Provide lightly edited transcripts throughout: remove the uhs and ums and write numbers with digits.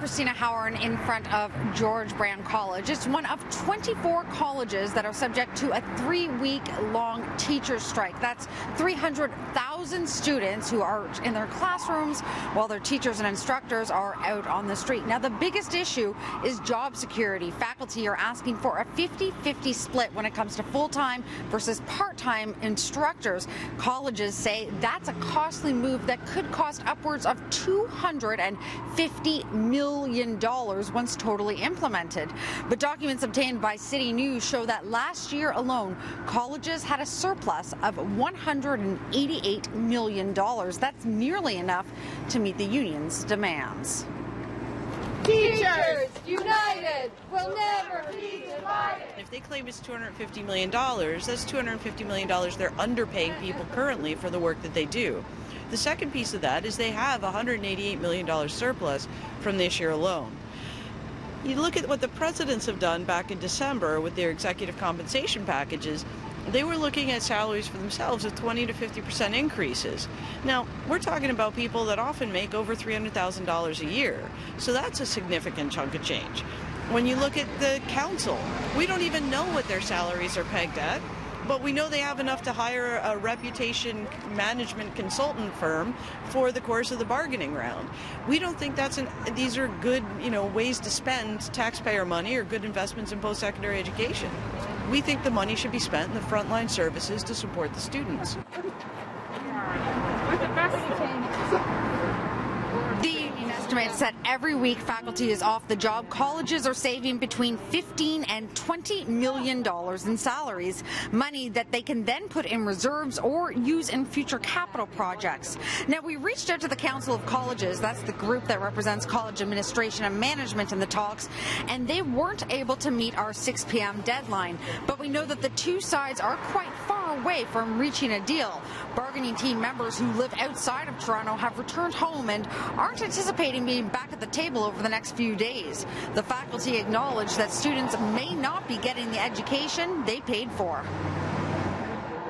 Christina Howard in front of George Brown College. It's one of 24 colleges that are subject to a 3-week-long teacher strike. That's 300,000 students who are in their classrooms while their teachers and instructors are out on the street. Now, the biggest issue is job security. Faculty are asking for a 50-50 split when it comes to full-time versus part-time instructors. Colleges say that's a costly move that could cost upwards of $250 million once totally implemented. But documents obtained by City News show that last year alone, colleges had a surplus of $188 million. That's nearly enough to meet the union's demands. Teachers united will never be divided. If they claim it's $250 million, that's $250 million they're underpaying people currently for the work that they do. The second piece of that is they have a $188 million surplus from this year alone. You look at what the presidents have done back in December with their executive compensation packages. They were looking at salaries for themselves of 20 to 50% increases. Now, we're talking about people that often make over $300,000 a year. So that's a significant chunk of change. When you look at the council, we don't even know what their salaries are pegged at, but we know they have enough to hire a reputation management consultant firm for the course of the bargaining round. We don't think these are good, ways to spend taxpayer money or good investments in post-secondary education. We think the money should be spent in the frontline services to support the students. The union estimates that every week faculty is off the job, colleges are saving between $15 and $20 million in salaries, money that they can then put in reserves or use in future capital projects. Now, we reached out to the Council of Colleges, that's the group that represents college administration and management in the talks, and they weren't able to meet our 6 p.m. deadline. But we know that the two sides are quite far away from reaching a deal. Bargaining team members who live outside of Toronto have returned home and aren't anticipating being back at the table over the next few days. The faculty acknowledge that students may not be getting the education they paid for.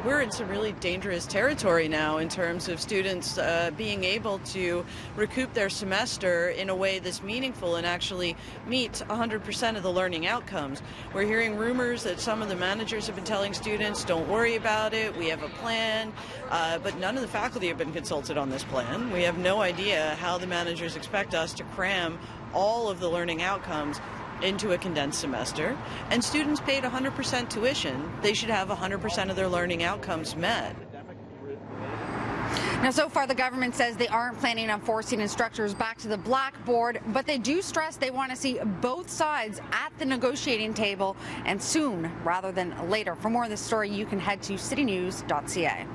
We're in some really dangerous territory now in terms of students being able to recoup their semester in a way that's meaningful and actually meet 100% of the learning outcomes. We're hearing rumors that some of the managers have been telling students, don't worry about it, we have a plan, but none of the faculty have been consulted on this plan. We have no idea how the managers expect us to cram all of the learning outcomes into a condensed semester, and students paid 100% tuition. They should have 100% of their learning outcomes met. Now, so far the government says they aren't planning on forcing instructors back to the blackboard, but they do stress they want to see both sides at the negotiating table, and soon rather than later. For more on this story, you can head to citynews.ca.